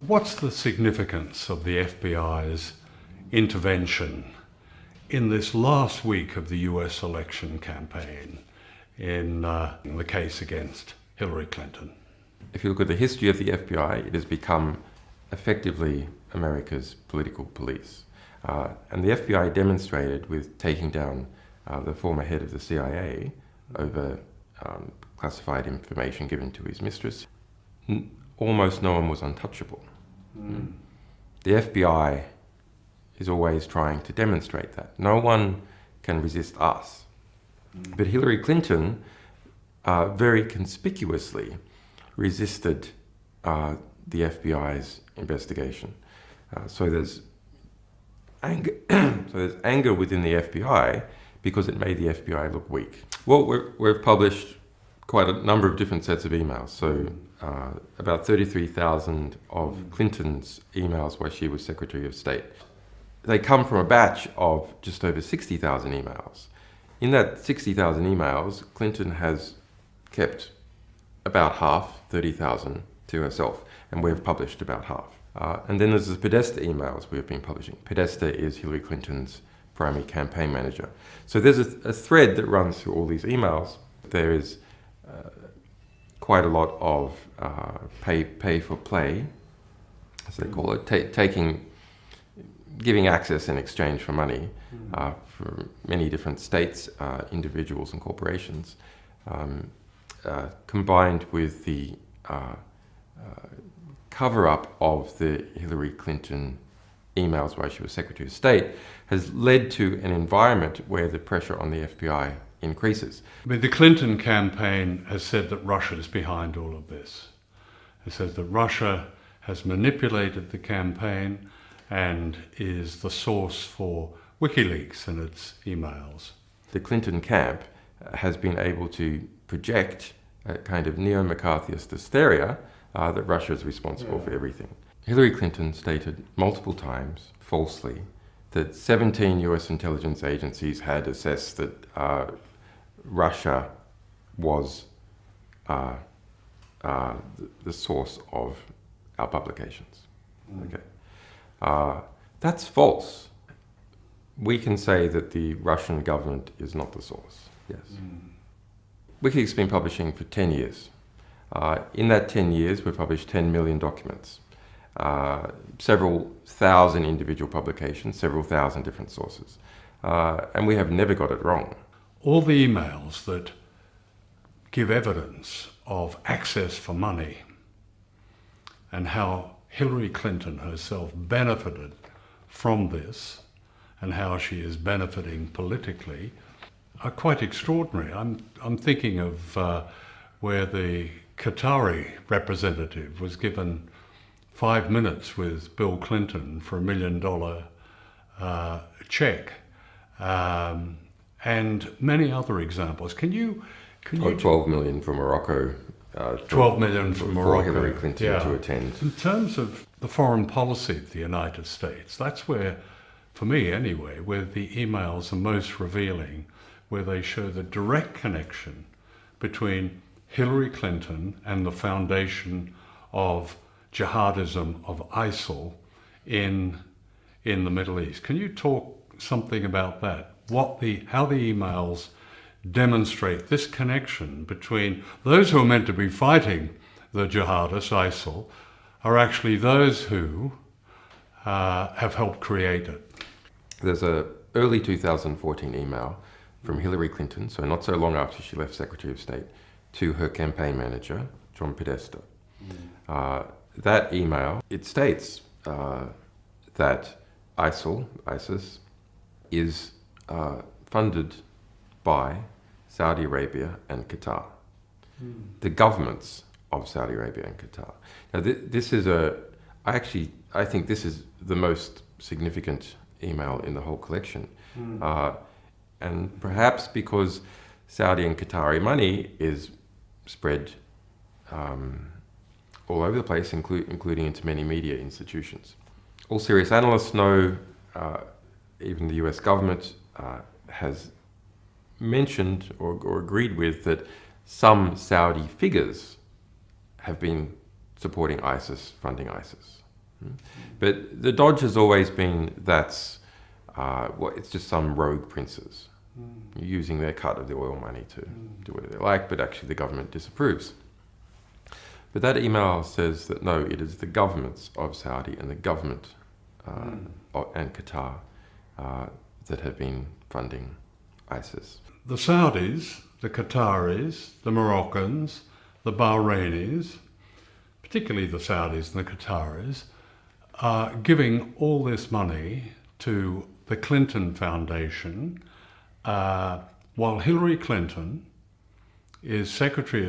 What's the significance of the FBI's intervention in this last week of the US election campaign in the case against Hillary Clinton? If you look at the history of the FBI, it has become effectively America's political police. And the FBI demonstrated with taking down the former head of the CIA over classified information given to his mistress. Almost no one was untouchable. The FBI is always trying to demonstrate that. No one can resist us. But Hillary Clinton very conspicuously resisted the FBI's investigation. So there's anger within the FBI because it made the FBI look weak. Well, we've published quite a number of different sets of emails. So about 33,000 of Clinton's emails while she was Secretary of State. They come from a batch of just over 60,000 emails. In that 60,000 emails, Clinton has kept about half, 30,000, to herself, and we've published about half. And then there's the Podesta emails we've been publishing. Podesta is Hillary Clinton's primary campaign manager. So there's a thread that runs through all these emails. There is quite a lot of pay for play, as they call it, giving access in exchange for money for many different states, individuals and corporations, combined with the cover-up of the Hillary Clinton emails while she was Secretary of State, has led to an environment where the pressure on the FBI increases. I mean, the Clinton campaign has said that Russia is behind all of this. It says that Russia has manipulated the campaign and is the source for WikiLeaks and its emails. The Clinton camp has been able to project a kind of neo-McCarthyist hysteria that Russia is responsible for everything. Hillary Clinton stated multiple times, falsely, that 17 US intelligence agencies had assessed that Russia was the source of our publications. Okay. That's false. We can say that the Russian government is not the source, yes. WikiLeaks has been publishing for 10 years. In that 10 years, we've published 10 million documents, several thousand individual publications, several thousand different sources. And we have never got it wrong. All the emails that give evidence of access for money and how Hillary Clinton herself benefited from this and how she is benefiting politically are quite extraordinary. I'm thinking of where the Qatari representative was given 5 minutes with Bill Clinton for $1 million check, and many other examples. Can you 12 million for Morocco. 12 million for Morocco. For Hillary Clinton to attend. In terms of the foreign policy of the United States, that's where, for me anyway, where the emails are most revealing, where they show the direct connection between Hillary Clinton and the foundation of jihadism, of ISIL in the Middle East. Can you talk something about that? How the emails demonstrate this connection between those who are meant to be fighting the jihadists, ISIL, are actually those who have helped create it. There's an early 2014 email from Hillary Clinton, so not so long after she left Secretary of State, to her campaign manager, John Podesta. That email, it states that ISIS, is funded by Saudi Arabia and Qatar, the governments of Saudi Arabia and Qatar. Now, this is I think this is the most significant email in the whole collection. And perhaps because Saudi and Qatari money is spread all over the place, including into many media institutions. All serious analysts know, even the US government has mentioned or agreed with that some Saudi figures have been supporting ISIS, funding ISIS. But the dodge has always been it's just some rogue princes using their cut of the oil money to do whatever they like, but actually the government disapproves. But that email says that no, it is the governments of Saudi and the government and Qatar that have been funding ISIS. The Saudis, the Qataris, the Moroccans, the Bahrainis, particularly the Saudis and the Qataris, are giving all this money to the Clinton Foundation, while Hillary Clinton is Secretary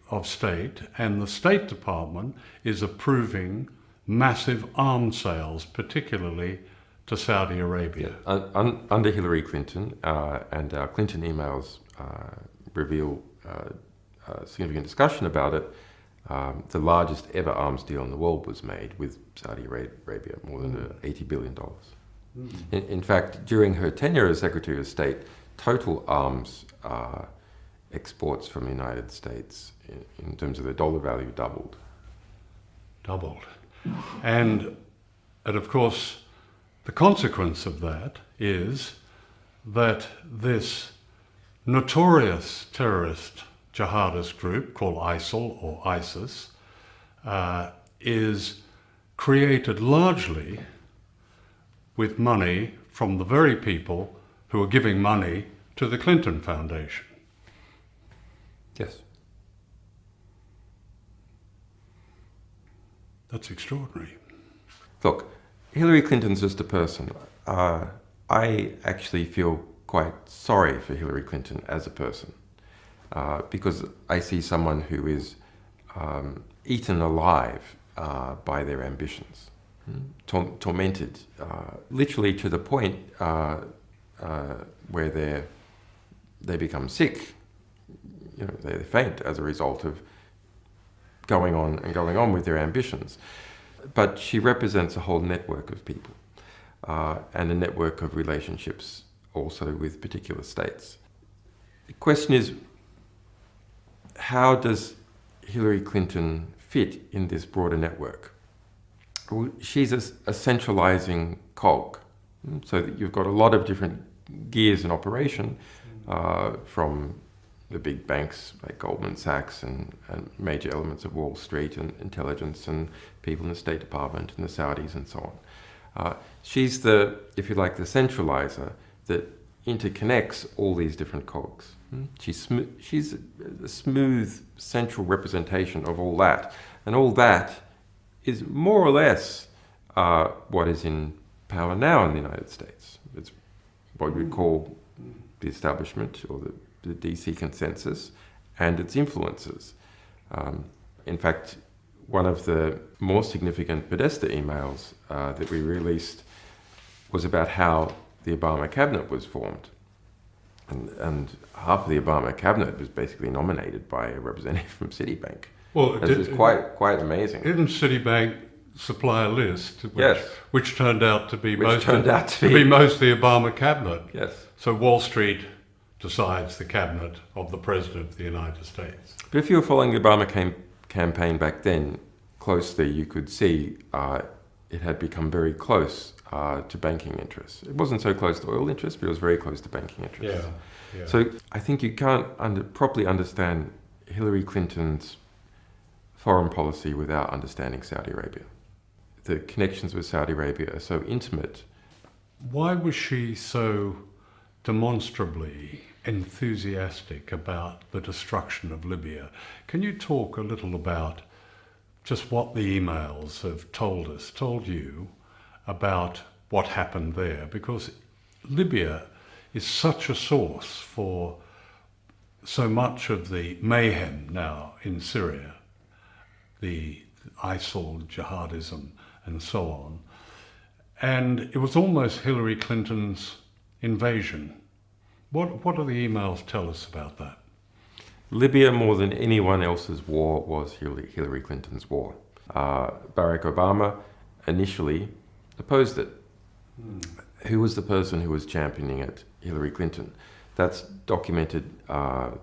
of State, and the State Department is approving massive arms sales, particularly to Saudi Arabia. Under Hillary Clinton, and our Clinton emails reveal significant discussion about it, the largest ever arms deal in the world was made with Saudi Arabia, more than $80 billion. In fact, during her tenure as Secretary of State, total arms exports from the United States in terms of the dollar value doubled. And of course, the consequence of that is that this notorious terrorist jihadist group called ISIL or ISIS is created largely with money from the very people who are giving money to the Clinton Foundation. Yes. That's extraordinary. Look, Hillary Clinton's just a person. I actually feel quite sorry for Hillary Clinton as a person because I see someone who is eaten alive by their ambitions, tormented, literally to the point where they become sick. You know, they faint as a result of going on with their ambitions. But she represents a whole network of people and a network of relationships also with particular states. The question is, how does Hillary Clinton fit in this broader network? Well, she's a centralizing cog, so that you've got a lot of different gears in operation from the big banks like Goldman Sachs and major elements of Wall Street and intelligence and people in the State Department and the Saudis and so on. She's the, if you like, the centralizer that interconnects all these different cogs. She's a smooth central representation of all that. And all that is more or less what is in power now in the United States. It's what we call the establishment or the DC consensus and its influences. In fact, one of the more significant Podesta emails that we released was about how the Obama cabinet was formed. And half of the Obama cabinet was basically nominated by a representative from Citibank. Well, it's quite amazing. Didn't Citibank supply a list which turned out to be most of the Obama cabinet? Yes. So Wall Street decides the cabinet of the President of the United States. But if you were following the Obama campaign back then closely, you could see it had become very close to banking interests. It wasn't so close to oil interests, but it was very close to banking interests. Yeah. So I think you can't properly understand Hillary Clinton's foreign policy without understanding Saudi Arabia. The connections with Saudi Arabia are so intimate. Why was she so demonstrably enthusiastic about the destruction of Libya? Can you talk a little about just what the emails have told you about what happened there? Because Libya is such a source for so much of the mayhem now in Syria, the ISIL, jihadism, and so on. And it was almost Hillary Clinton's invasion. What do the emails tell us about that? Libya, more than anyone else's war, was Hillary Clinton's war. Barack Obama initially opposed it. Who was the person who was championing it? Hillary Clinton. That's documented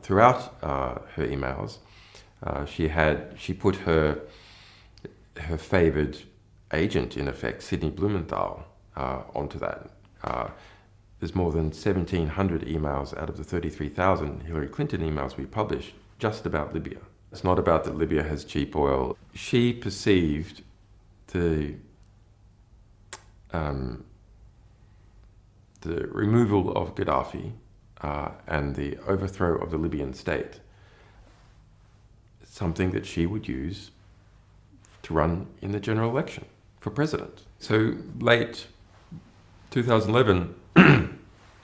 throughout her emails. She put her favoured agent, in effect, Sidney Blumenthal, onto that. There's more than 1,700 emails out of the 33,000 Hillary Clinton emails we published just about Libya. It's not about that Libya has cheap oil. She perceived the removal of Gaddafi and the overthrow of the Libyan state, something that she would use to run in the general election for president. So late 2011,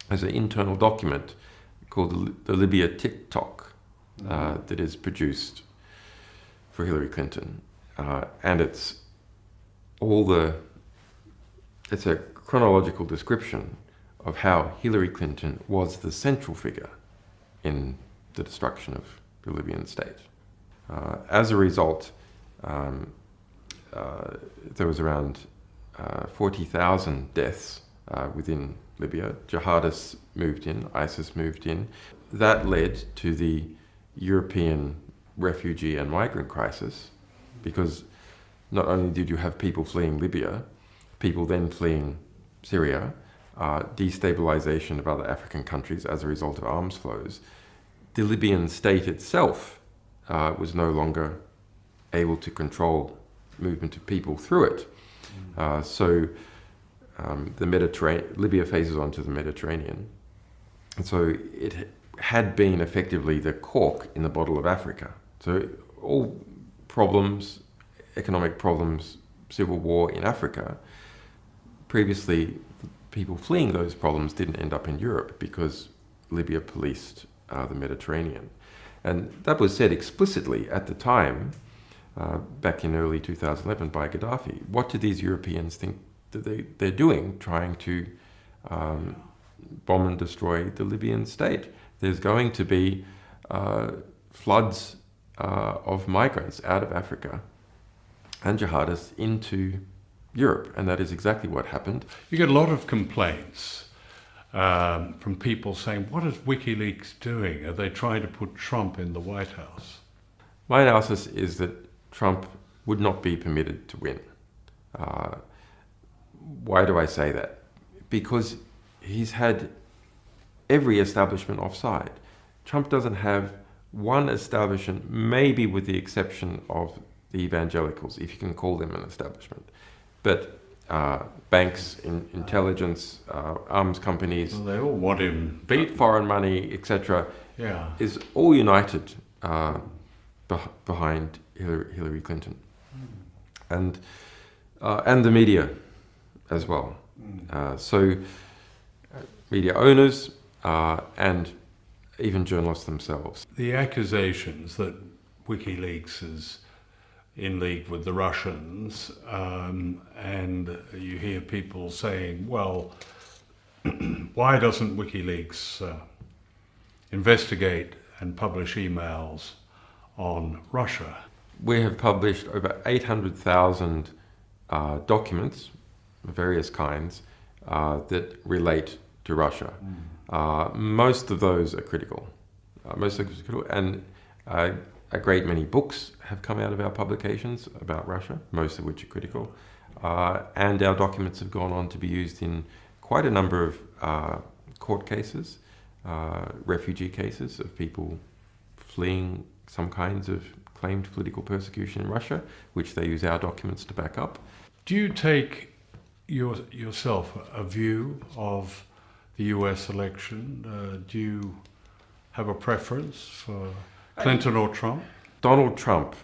there's an internal document called the Libya TikTok that is produced for Hillary Clinton, and it's a chronological description of how Hillary Clinton was the central figure in the destruction of the Libyan state. As a result, there was around 40,000 deaths within Libya. Jihadists moved in, ISIS moved in. That led to the European refugee and migrant crisis, because not only did you have people fleeing Libya, people then fleeing Syria, destabilization of other African countries as a result of arms flows. The Libyan state itself was no longer able to control movement of people through it. Libya faces onto the Mediterranean. And so it had been effectively the cork in the bottle of Africa. So all problems, economic problems, civil war in Africa, previously people fleeing those problems didn't end up in Europe because Libya policed the Mediterranean. And that was said explicitly at the time, back in early 2011 by Gaddafi. What do these Europeans think that they're doing, trying to bomb and destroy the Libyan state? There's going to be floods of migrants out of Africa and jihadists into Europe, and that is exactly what happened. You get a lot of complaints from people saying, what is WikiLeaks doing? Are they trying to put Trump in the White House? My analysis is that Trump would not be permitted to win. Why do I say that? Because he's had every establishment offside. Trump doesn't have one establishment, maybe with the exception of the evangelicals, if you can call them an establishment. But banks, intelligence, arms companies, well, they all want him beat, foreign money, etc., is all united behind Hillary Clinton, and the media as well. So media owners and even journalists themselves. The accusations that WikiLeaks is in league with the Russians, and you hear people saying, well, why doesn't WikiLeaks investigate and publish emails on Russia? We have published over 800,000 documents of various kinds that relate to Russia. Most of those are critical. And a great many books have come out of our publications about Russia, most of which are critical. And our documents have gone on to be used in quite a number of court cases, refugee cases of people fleeing some kinds of claimed political persecution in Russia, which they use our documents to back up. Do you take yourself a view of the US election? Do you have a preference for Clinton or Trump? Donald Trump,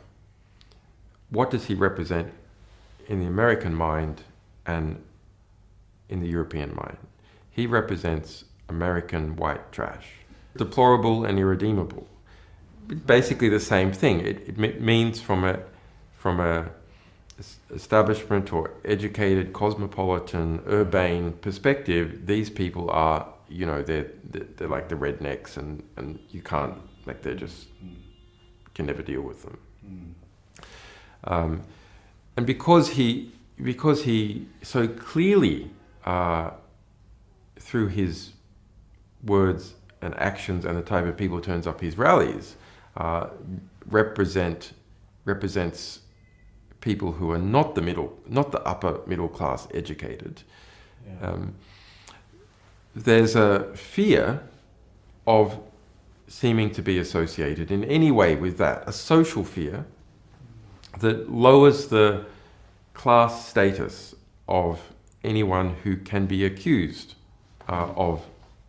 what does he represent in the American mind and in the European mind? He represents American white trash. Deplorable and irredeemable. Basically the same thing. It means from a establishment or educated, cosmopolitan, urbane perspective, these people are, they're like the rednecks, and you can't, like, they're just, can never deal with them. And because he so clearly, through his words and actions and the type of people who turns up his rallies, represents people who are not the upper middle class educated, there's a fear of seeming to be associated in any way with that, a social fear that lowers the class status of anyone who can be accused of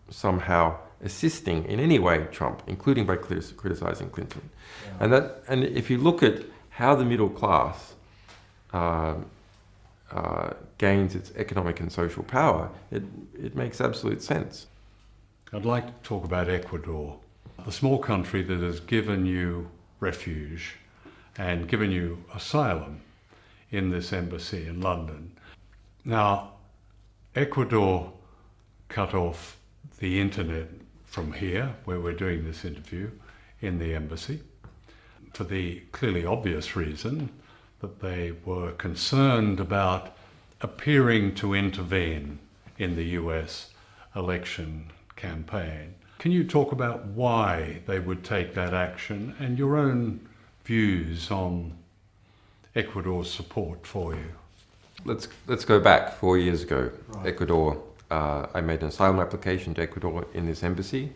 somehow assisting in any way Trump, including by criticizing Clinton. Yeah. And if you look at how the middle class gains its economic and social power, it makes absolute sense. I'd like to talk about Ecuador, the small country that has given you refuge and given you asylum in this embassy in London. Now, Ecuador cut off the internet from here, where we're doing this interview, in the embassy, for the clearly obvious reason that they were concerned about appearing to intervene in the US election campaign. Can you talk about why they would take that action and your own views on Ecuador's support for you? Let's go back 4 years ago. Right. Ecuador, I made an asylum application to Ecuador in this embassy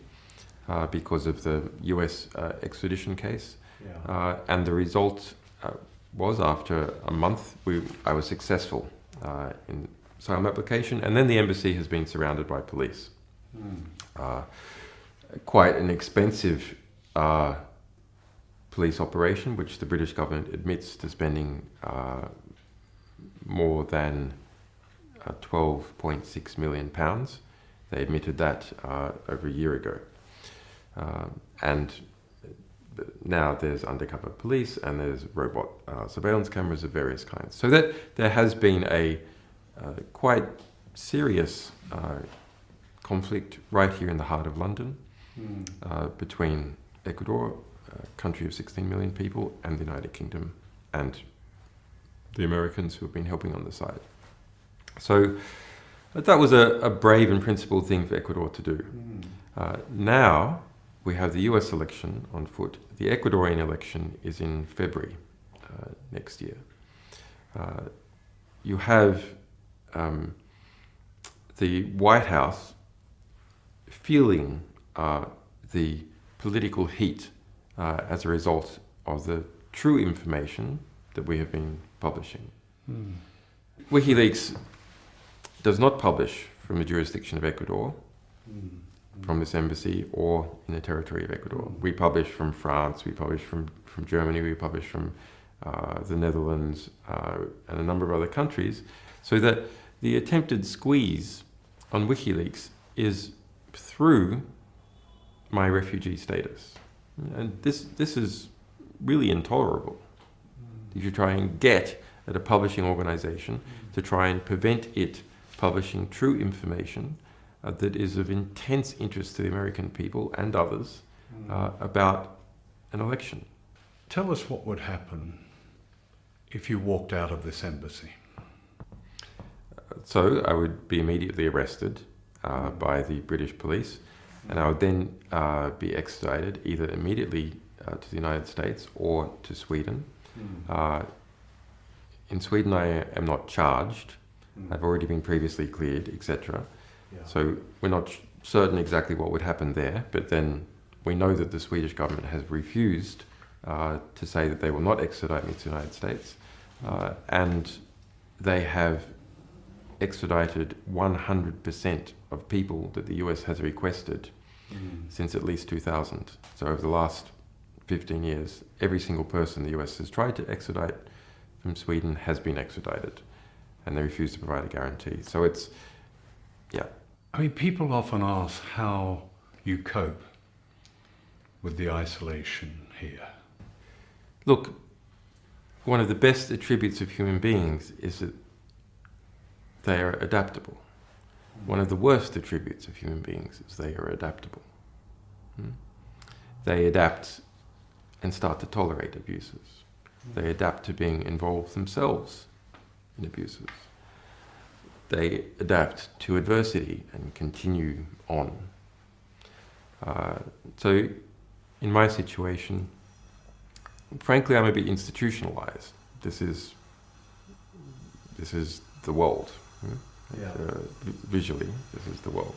because of the US extradition case. Yeah. And the result was, after a month, I was successful in asylum application, and then the embassy has been surrounded by police. Quite an expensive police operation, which the British government admits to spending more than £12.6 million. They admitted that over a year ago. And now there's undercover police and there's robot surveillance cameras of various kinds. So that there has been a quite serious conflict right here in the heart of London between Ecuador, a country of 16 million people, and the United Kingdom and the Americans who have been helping on the side. So that was a brave and principled thing for Ecuador to do. Now we have the US election on foot. The Ecuadorian election is in February next year. You have the White House feeling the political heat as a result of the true information that we have been publishing. WikiLeaks does not publish from the jurisdiction of Ecuador, from this embassy, or in the territory of Ecuador. We publish from France, we publish from Germany, we publish from the Netherlands, and a number of other countries, so that the attempted squeeze on WikiLeaks is through my refugee status. And this is really intolerable. If you try and get at a publishing organization to try and prevent it publishing true information that is of intense interest to the American people and others about an election. Tell us what would happen if you walked out of this embassy. So I would be immediately arrested by the British police, and I would then be extradited either immediately to the United States or to Sweden. In Sweden I am not charged. I've already been previously cleared, etc. Yeah. So we're not certain exactly what would happen there, but then we know that the Swedish government has refused to say that they will not extradite me to the United States, and they have extradited 100% of people that the US has requested since at least 2000. So over the last 15 years, every single person the US has tried to extradite from Sweden has been extradited, and they refuse to provide a guarantee. So it's, yeah. I mean, people often ask how you cope with the isolation here. Look, one of the best attributes of human beings is that they are adaptable. One of the worst attributes of human beings is they are adaptable. They adapt and start to tolerate abuses. They adapt to being involved themselves in abuses. They adapt to adversity and continue on. So in my situation, frankly, I'm a bit institutionalized. This is this is the world. Yeah. Visually, this is the world.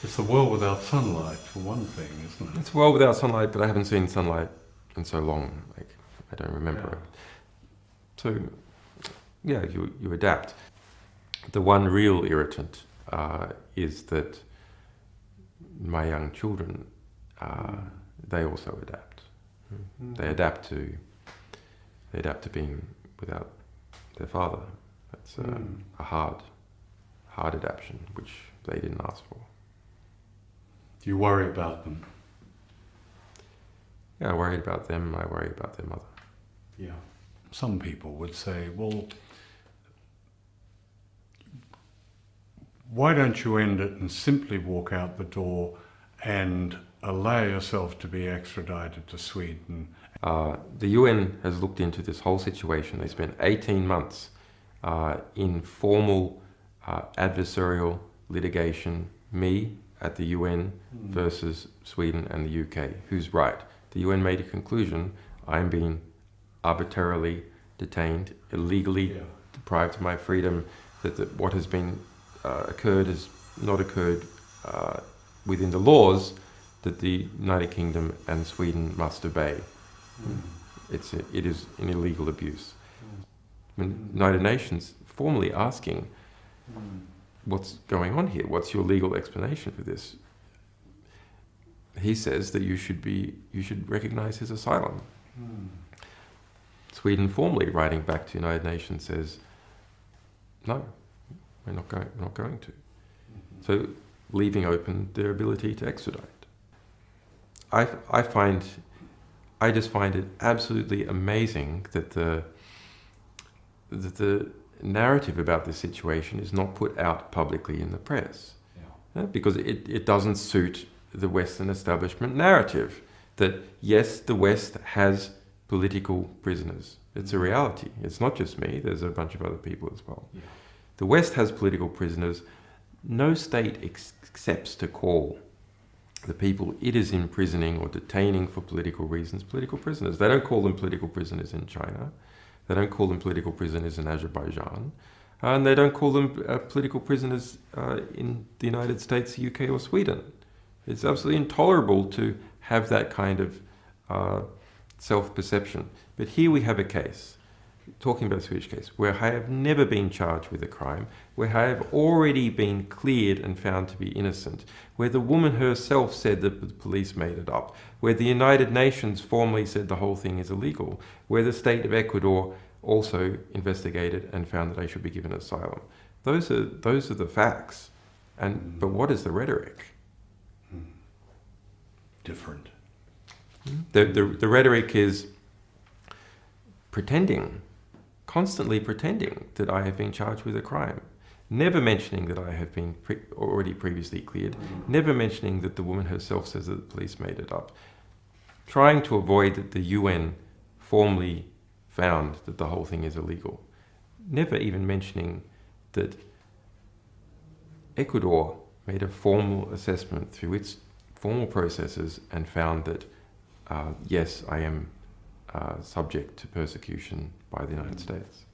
It's the world without sunlight, for one thing, isn't it? It's a world without sunlight, but I haven't seen sunlight in so long. Like, I don't remember it. So, yeah, you adapt. The one real irritant is that my young children, they also adapt. They adapt to being without their father. That's a hard adaptation, which they didn't ask for. Do you worry about them? Yeah, I worry about them. I worry about their mother. Yeah. Some people would say, well, why don't you end it and simply walk out the door and allow yourself to be extradited to Sweden? The UN has looked into this whole situation. They spent 18 months in formal adversarial litigation, me at the UN versus Sweden and the UK. Who's right? The UN made a conclusion. I'm being arbitrarily detained, illegally deprived of my freedom, that what has been occurred has not occurred within the laws that the United Kingdom and Sweden must obey. It is an illegal abuse. The United Nations formally asking, what's going on here? What's your legal explanation for this? He says that you should recognize his asylum. Sweden formally writing back to the United Nations says, no, we're not going to. So leaving open their ability to extradite. I just find it absolutely amazing that the narrative about this situation is not put out publicly in the press. Because it doesn't suit the Western establishment narrative that, yes, the West has political prisoners. It's a reality. It's not just me. There's a bunch of other people as well. The West has political prisoners. No state accepts to call the people it is imprisoning or detaining for political reasons political prisoners. They don't call them political prisoners in China. They don't call them political prisoners in Azerbaijan. And they don't call them political prisoners in the United States, UK, or Sweden. It's absolutely intolerable to have that kind of self-perception. But here we have a case, talking about the Swedish case, where I have never been charged with a crime, where I have already been cleared and found to be innocent, where the woman herself said that the police made it up, where the United Nations formally said the whole thing is illegal, where the state of Ecuador also investigated and found that I should be given asylum. Those are the facts. But what is the rhetoric? Different. The rhetoric is constantly pretending that I have been charged with a crime, never mentioning that I have been already previously cleared, never mentioning that the woman herself says that the police made it up, trying to avoid that the UN formally found that the whole thing is illegal, never even mentioning that Ecuador made a formal assessment through its formal processes and found that, yes, I am subject to persecution by the United States.